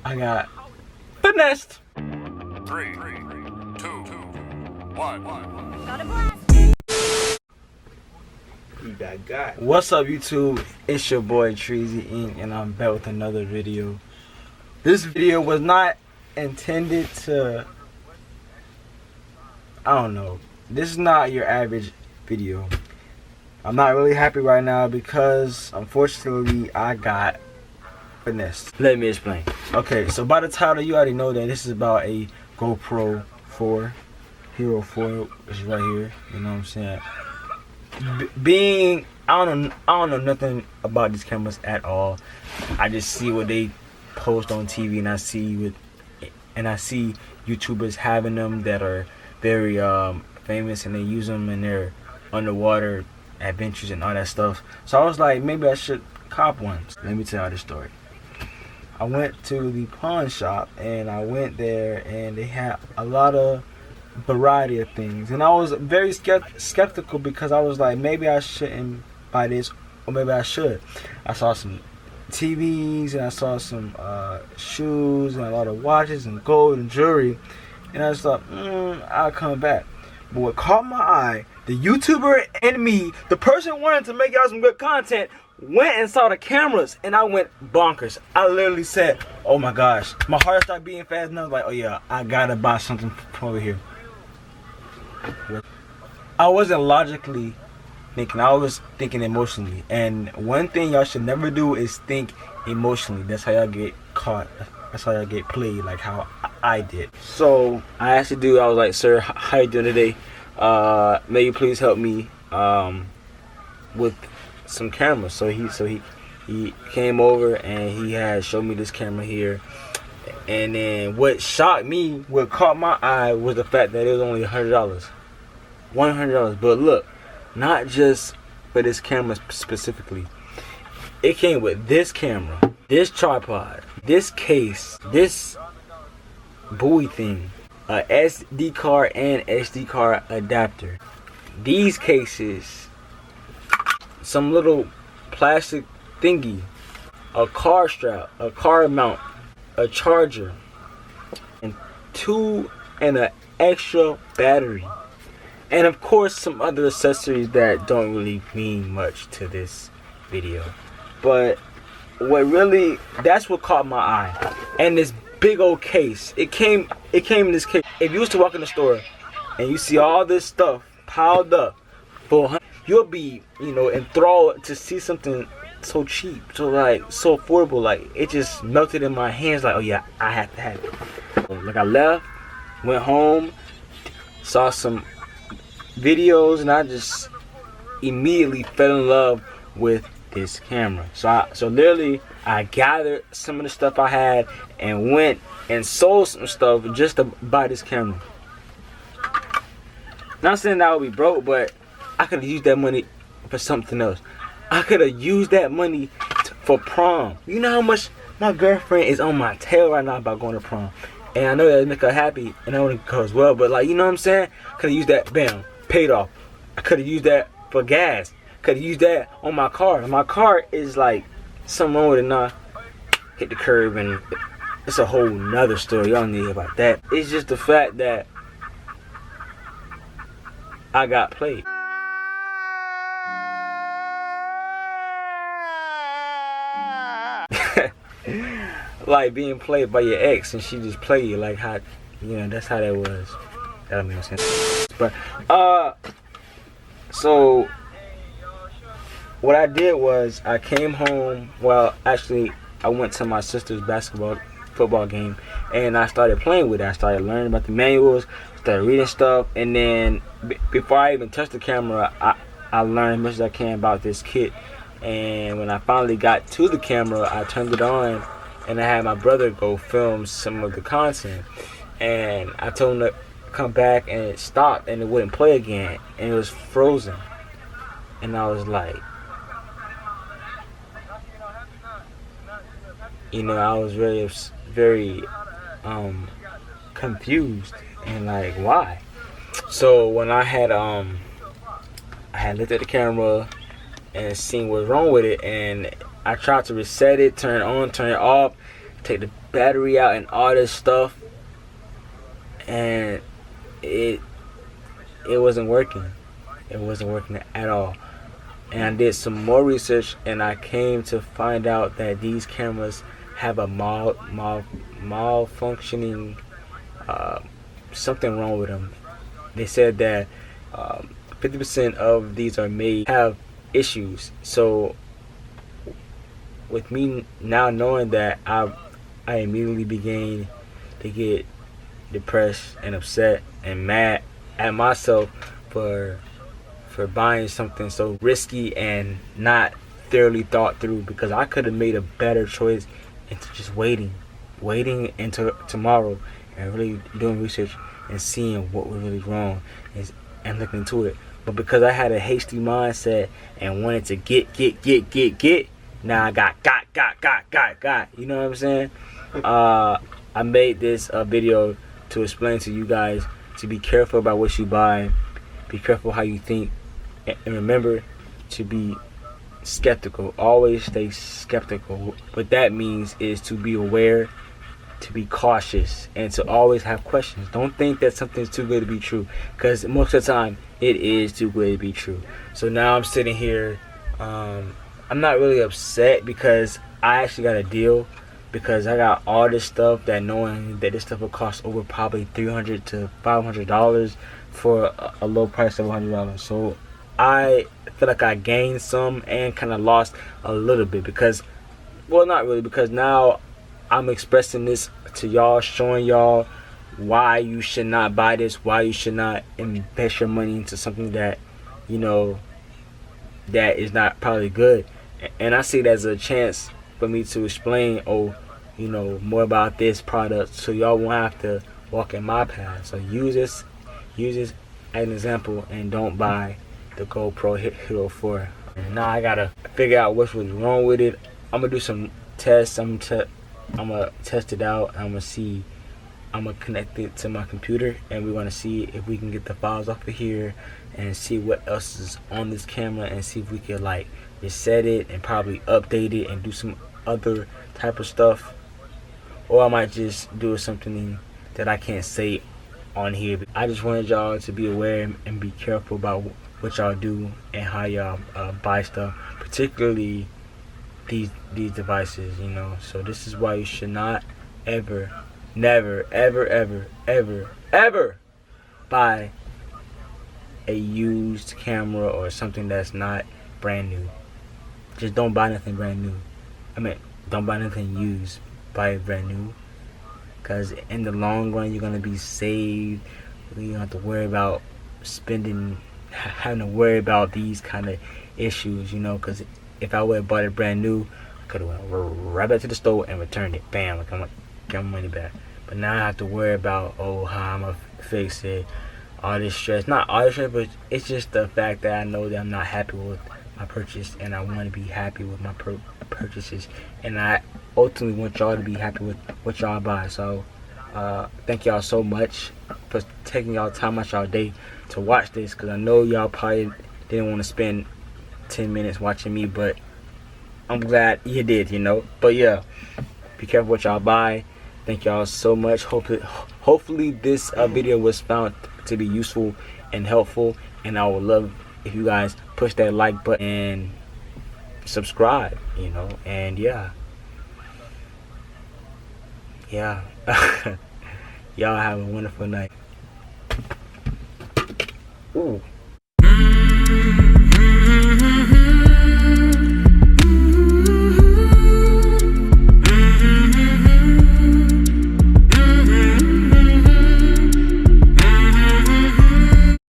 I got finessed. 3, 2, 1. Got a blast. What's up, YouTube? It's your boy Treasy Inc. and I'm back with another video. This video was not intended to, I don't know, this is not your average video. I'm not really happy right now because unfortunately I got finessed. Let me explain. Okay, so by the title you already know that this is about a GoProhero4, which is right here. You know what I'm saying? Being I don't know nothing about these cameras at all. I just see what they post on TV, and I see YouTubers having them that are very famous, and they use them in their underwater adventures and all that stuff. So I was like, maybe I should cop one. Let me tell you this story. I went to the pawn shop, and I went there, and they had a lot of variety of things, and I was very skeptical because I was like, maybe I shouldn't buy this, or maybe I should. I saw some TVs, and I saw some shoes, and a lot of watches and gold and jewelry, and I just thought, I'll come back. But what caught my eye, the YouTuber and me, the person wanting to make y'all some good content, went and saw the cameras, and I went bonkers. I literally said, oh my gosh, my heart started beating fast, and I was like, oh yeah, I gotta buy something from over here. I wasn't logically thinking, I was thinking emotionally. And one thing y'all should never do is think emotionally. That's how y'all get caught. That's how y'all get played, like how I did. So I asked the dude, I was like, sir, how you doing today? May you please help me with some cameras. So he came over, and he had showed me this camera here. And then what shocked me, what caught my eye, was the fact that it was only $100. $100. But look, not just for this camera specifically. It came with this camera, this tripod, this case, this buoy thing, a SD card and SD card adapter. These cases, some little plastic thingy, a car strap, a car mount, a charger, and an extra battery, and of course some other accessories that don't really mean much to this video. But that's what caught my eye. And this big old case, it came in this case. If you was to walk in the store and you see all this stuff piled up for $100, you'll be, enthralled to see something so cheap, so affordable. Like, it just melted in my hands, like, oh yeah, I have to have it. Like, I left, went home, saw some videos, and I just immediately fell in love with this camera. So literally I gathered some of the stuff I had and went and sold some stuff just to buy this camera. Not saying that I would be broke, but I could have used that money for something else. I could have used that money for prom. You know how much my girlfriend is on my tail right now about going to prom, and I know that make her happy, and I want to go as well. But like, you know what I'm saying? Could have used that, bam, paid off. I could have used that for gas. Could have used that on my car. My car is like something wrong with it now. Hit the curb, and it's a whole nother story. Y'all need about that. It's just the fact that I got played. Like being played by your ex, and she just played you, like how, that's how that was. That don't make no sense. But so what I did was I came home. Well, actually, I went to my sister's football game, and I started playing with it. I started learning about the manuals, started reading stuff, and then before I even touched the camera, I learned as much as I can about this kit. And when I finally got to the camera, I turned it on, and I had my brother go film some of the content. And I told him to come back, and it stopped, and it wouldn't play again, and it was frozen. And I was like, I was very confused, and like, why? So when I had looked at the camera and seen what's wrong with it, and I tried to reset it, turn it on, turn it off, take the battery out and all this stuff, and it wasn't working. It wasn't working at all. And I did some more research, and I came to find out that these cameras have a malfunctioning, something wrong with them. They said that 50% of these have issues. So with me now knowing that, I immediately began to get depressed and upset and mad at myself for buying something so risky and not thoroughly thought through, because I could have made a better choice into just waiting until tomorrow and really doing research and seeing what was really wrong and looking into it. But because I had a hasty mindset and wanted to get, now I got. You know what I'm saying? I made this video to explain to you guys to be careful about what you buy, be careful how you think, and remember to be skeptical. Always stay skeptical. What that means is to be aware, to be cautious, and to always have questions. Don't think that something's too good to be true, because most of the time it is too good to be true. So now I'm sitting here, I'm not really upset because I actually got a deal, because I got all this stuff, that knowing that this stuff will cost over probably $300 to $500 for a low price of $100. So I feel like I gained some and kind of lost a little bit, because, well, not really, because now I'm expressing this to y'all, showing y'all why you should not buy this, why you should not invest your money into something that, you know, that is not probably good. And I see it as a chance for me to explain, you know, more about this product, so y'all won't have to walk in my path. So use this as an example, and don't buy the GoProhero4. And now I gotta figure out what's really wrong with it. I'm gonna do some tests. I'm gonna test it out. I'm gonna connect it to my computer, and we're gonna see if we can get the files off of here and see what else is on this camera, and see if we can like reset it and probably update it and do some other type of stuff. Or I might just do something that I can't say on here. I just wanted y'all to be aware and be careful about what y'all do and how y'all buy stuff, particularly these devices, you know. So this is why you should not ever, never, ever buy a used camera or something that's not brand new. Just don't buy nothing brand new. Don't buy nothing used. Buy it brand new, because in the long run you're gonna be saved. You don't have to worry about having to worry about these kind of issues, you know. Because if I would have bought it brand new, I could have went right back to the store and returned it. Bam, like I'm get my money back. But now I have to worry about how I'm gonna fix it. All this stress, not all this stress, but it's just the fact that I know that I'm not happy with my purchase, and I want to be happy with my purchases, and I ultimately want y'all to be happy with what y'all buy. So thank y'all so much for taking y'all time out y'all day to watch this, because I know y'all probably didn't want to spend 10 minutes watching me, but I'm glad you did, you know. But yeah, be careful what y'all buy. Thank y'all so much. Hopefully this video was found to be useful and helpful, and I would love if you guys push that like button and subscribe, you know. And yeah y'all have a wonderful night. Ooh.